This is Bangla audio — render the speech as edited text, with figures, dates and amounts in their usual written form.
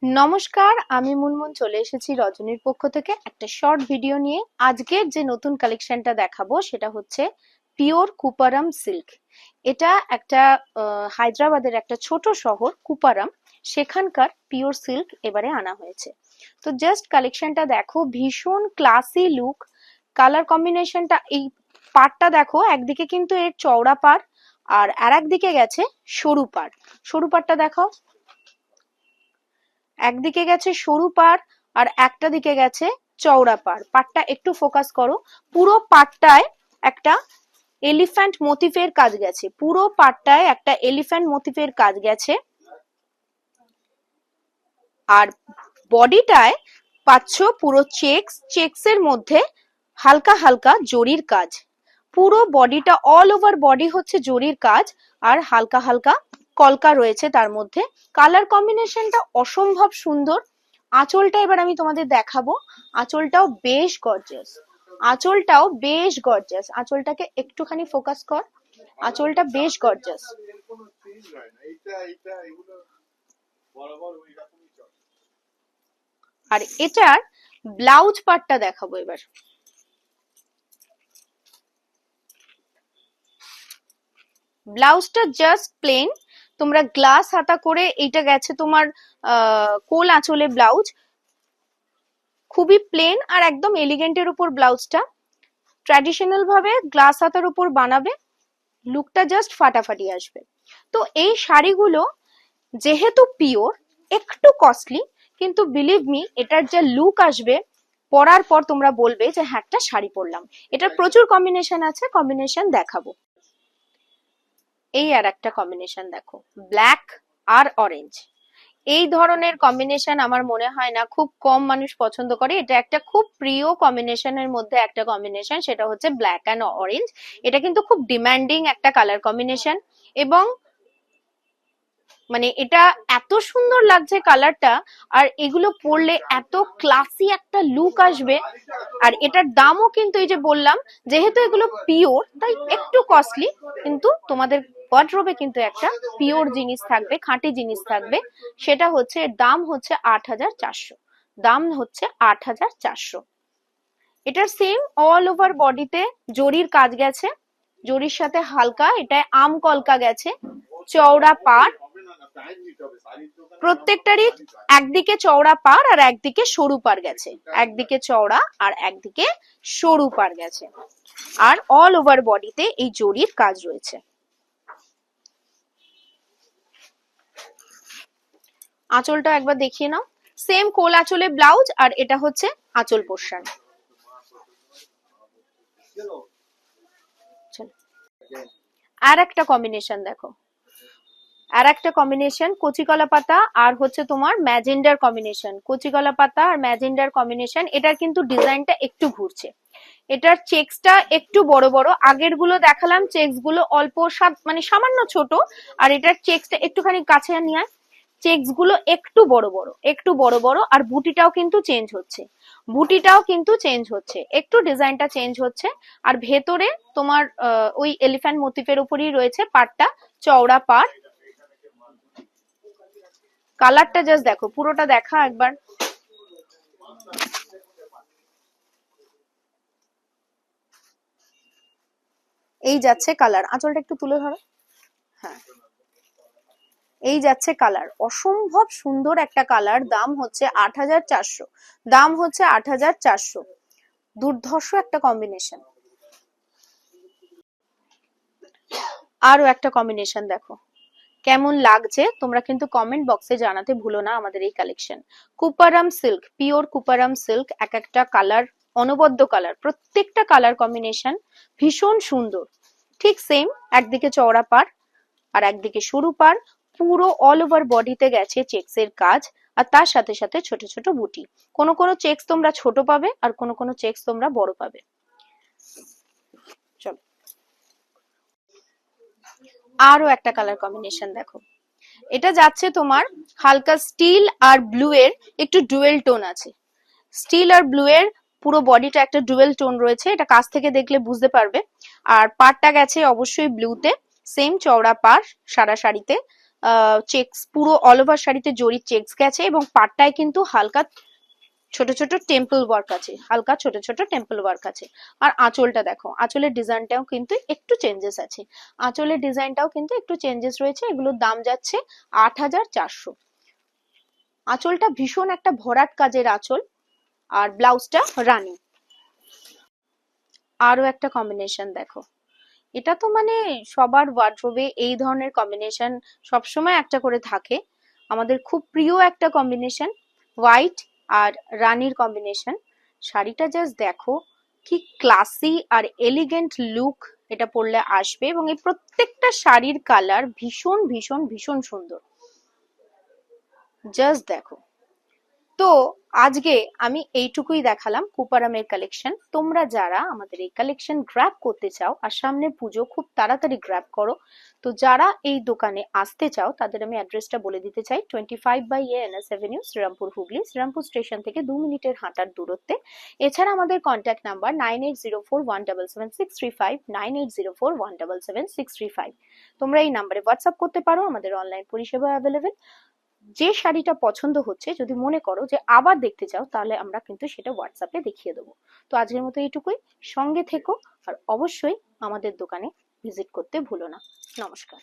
নমস্কার, আমি মুনমুন চলে এসেছি রজনীর পক্ষ থেকে একটা শর্ট ভিডিও নিয়ে। আজকের যে নতুন কালেকশনটা দেখাবো সেটা হচ্ছে পিওর কুপারাম সিল্ক। এটা একটা হায়দ্রাবাদের একটা ছোট শহর কুপারাম, সেখানকার পিওর সিল্ক এবারে আনা হয়েছে। তো জাস্ট কালেকশনটা দেখো, ভীষণ ক্লাসি লুক। কালার কম্বিনেশনটা, এই পাড়টা দেখো, একদিকে কিন্তু এর চওড়া পাড় আর একদিকে গেছে সরু পাড়। সরু পাড়টা দেখাও, একদিকে গেছে সরু পাড় আর একটা দিকে গেছে চওড়া পাড়। পাড়টা একটু ফোকাস করো, পুরো পাড়টায় একটা এলিফ্যান্ট মোটিফের কাজ গেছে, পুরো পাড়টায় একটা এলিফ্যান্ট মোটিফের কাজ গেছে। আর বডিটায় পাচ্ছ পুরো চেকসের মধ্যে হালকা হালকা জরির কাজ। পুরো বডিটা, অল ওভার বডি হচ্ছে জরির কাজ আর হালকা হালকা কলকা রয়েছে তার মধ্যে। কালার কম্বিনেশনটা অসম্ভব সুন্দর। আঁচলটা এবার আমি তোমাদের দেখাবো, আঁচলটাও বেশ গর্জিয়াস। আঁচলটাকে একটুখানি ফোকাস কর, আঁচলটা বেশ গর্জিয়াস। আর এটার ব্লাউজ পার্টটা দেখাবো এবার। ব্লাউজটা জাস্ট প্লেন, তোমরা গ্লাস হাতা করে, এইটা গেছে তোমার কোল আঁচলে ব্লাউজ, খুবই প্লেন আর একদম এলিগেন্টের উপর ব্লাউজটা। ট্র্যাডিশনাল ভাবে গ্লাস হাতার উপর বানাবে, লুকটা জাস্ট ফাটাফাটি আসবে। তো এই শাড়িগুলো যেহেতু পিওর, একটু কস্টলি, কিন্তু বিলিভ মি এটার যা লুক আসবে পরার পর তোমরা বলবে যে হ্যাঁ একটা শাড়ি পরলাম। এটার প্রচুর কম্বিনেশন আছে, কম্বিনেশন দেখাবো। এই আর একটা কম্বিনেশন দেখো, ব্ল্যাক আর অরেঞ্জ। এই ধরনের কম্বিনেশন আমার মনে হয় না খুব কম মানুষ পছন্দ করে। এটা একটা খুব প্রিয় কম্বিনেশনের মধ্যে একটা কম্বিনেশন, সেটা হচ্ছে ব্ল্যাক অ্যান্ড অরেঞ্জ। এটা কিন্তু খুব ডিমান্ডিং একটা কালার কম্বিনেশন, এবং মানে এটা এত সুন্দর লাগছে কালারটা, আর এগুলো পরলে এত ক্লাসি একটা লুক আসবে। আর এটার দামও কিন্তু এই যে বললাম, যেহেতু এগুলো পিওর তাই একটু কস্টলি, কিন্তু তোমাদের ওয়ার্ডরোবে কিন্তু একটা পিওর জিনিস থাকবে, খাঁটি জিনিস থাকবে। সেটা হচ্ছে, এর দাম হচ্ছে ৮,৪০০। দাম হচ্ছে ৮,৪০০। এটার সেম অল ওভার বডিতে জরির কাজ গেছে, জরির সাথে হালকা এটায় আম কলকা গেছে, চওড়া পাড়। প্রত্যেকটারই একদিকে চওড়া পাড় আর একদিকে সরু পাড় গেছে, একদিকে চওড়া আর একদিকে সরু পাড় গেছে। আর অল ওভার বডিতে এই জরির কাজ রয়েছে। আঁচলটা একবার দেখিয়ে নাও, সেম কোল আঁচলে ব্লাউজ, আর এটা হচ্ছে আঁচল পোর্শন। আর একটা কম্বিনেশন দেখো, আর একটা কম্বিনেশন কচিকলা পাতা আর হচ্ছে তোমার ম্যাজেন্ডার কম্বিনেশন। কচিকলা পাতা আর ম্যাজেন্ডার কম্বিনেশন। এটার কিন্তু ডিজাইনটা একটু ঘুরছে, এটার চেকসটা একটু বড় বড়। আগের গুলো দেখালাম চেকস গুলো অল্প মানে সামান্য ছোট, আর এটার চেকসটা একটুখানি কাছে নিয়ে, চেকস গুলো একটু বড় বড়, একটু বড় বড়। আর বুটিটাও কিন্তু চেঞ্জ হচ্ছে, বুটিটাও কিন্তু চেঞ্জ হচ্ছে, একটু ডিজাইনটা চেঞ্জ হচ্ছে। আর ভেতরে তোমার ওই এলিফ্যান্ট মোটিফের উপরই রয়েছে পাড়টা, চওড়া পাড়। কালারটা জাস্ট দেখো, পুরোটা দেখা একবার। এই যাচ্ছে কালার, আঁচলটা একটু তুলে ধরো। হ্যাঁ, এই যাচ্ছে কালার, অসম্ভব সুন্দর একটা কালার। দাম হচ্ছে ৮,৪০০। দাম হচ্ছে ৮,৪০০। দুর্ধর্ষ একটা কম্বিনেশন। আরো একটা কম্বিনেশন দেখো, কেমন লাগছে তোমরা কিন্তু কমেন্ট বক্সে জানাতে ভুলো না আমাদের এই কালেকশন। কুপারাম সিল্ক, পিওর কুপারাম সিল্ক, এক একটা কালার অনবদ্য কালার, প্রত্যেকটা কালার কম্বিনেশন ভীষণ সুন্দর। ঠিক সেম, একদিকে চওড়া পাড় আর একদিকে সরু পাড়, পুরো অল ওভার বডিতে গেছে চেকসের কাজ, আর তার সাথে সাথে ছোট ছোট বুটি। কোনো কোনো চেকস তোমরা ছোট পাবে আর কোনো কোনো চেকস তোমরা বড় পাবে। চলো আরো একটা কালার কম্বিনেশন দেখো, এটা যাচ্ছে তোমার হালকা স্টিল আর ব্লু এর একটু ডুয়েল টোন আছে। স্টিল আর ব্লু এর পুরো বডিটা একটা ডুয়েল টোন রয়েছে, এটা কাছ থেকে দেখলে বুঝতে পারবে। আর পাড়টা গেছে অবশ্যই ব্লুতে, সেম চওড়া পাড় সারা শাড়িতে। চেকস, পুরো অল ওভার শাড়িতে জরির চেকস গেছে এবং পাটটায় কিন্তু হালকা ছোট ছোট টেম্পল ওয়ার্ক আছে, হালকা ছোট ছোট টেম্পল ওয়ার্ক আছে। আর আঁচলটা দেখো, আঁচলের ডিজাইনটাও কিন্তু একটু চেঞ্জেস আছে, আঁচলের ডিজাইনটাও কিন্তু একটু চেঞ্জেস রয়েছে। এগুলোর দাম যাচ্ছে 8,400। আঁচলটা ভীষণ একটা ভরাট কাজের আঁচল, আর ব্লাউজটা রানী। আরো একটা কম্বিনেশন দেখো, এটা তো মানে সবার ওয়ার্ড্রোবে এই ধরনের কম্বিনেশন সবসময় একটা করে থাকে, আমাদের খুব প্রিয় একটা কম্বিনেশন, হোয়াইট আর রানীর কম্বিনেশন। শাড়িটা জাস্ট দেখো কি ক্লাসি আর এলিগেন্ট লুক এটা পরলে আসবে, এবং এই প্রত্যেকটা শাড়ির কালার ভীষণ ভীষণ ভীষণ সুন্দর, জাস্ট দেখো। তো আজকে আমি এইটুকুই দেখালাম কুপারামের কালেকশন। তোমরা যারা আমাদের এই কালেকশন গ্র্যাব করতে চাও আর সামনে পুজো, খুব তাড়াতাড়ি গ্র্যাব করো। তো যারা এই দোকানে আসতে চাও তাদের আমি অ্যাড্রেসটা বলে দিতে চাই, 25/ANS avenue, Shrirampur, Hooghly. Shrirampur station থেকে 2 মিনিটের হাঁটার দূরত্বে। এছাড়া আমাদের কন্ট্যাক্ট নাম্বার 9804177635, 9804177635। তোমরা এই নাম্বারে হোয়াটসঅ্যাপ করতে পারো, আমাদের অনলাইন পরিষেবা অ্যাভেলেবেল। যে শাড়িটা পছন্দ হচ্ছে যদি মনে করো যে আবার দেখতে চাও, তাহলে আমরা কিন্তু সেটা হোয়াটসঅ্যাপে দেখিয়ে দেবো। তো আজকের মতো এইটুকুই, সঙ্গে থেকো আর অবশ্যই আমাদের দোকানে ভিজিট করতে ভুলো না। নমস্কার।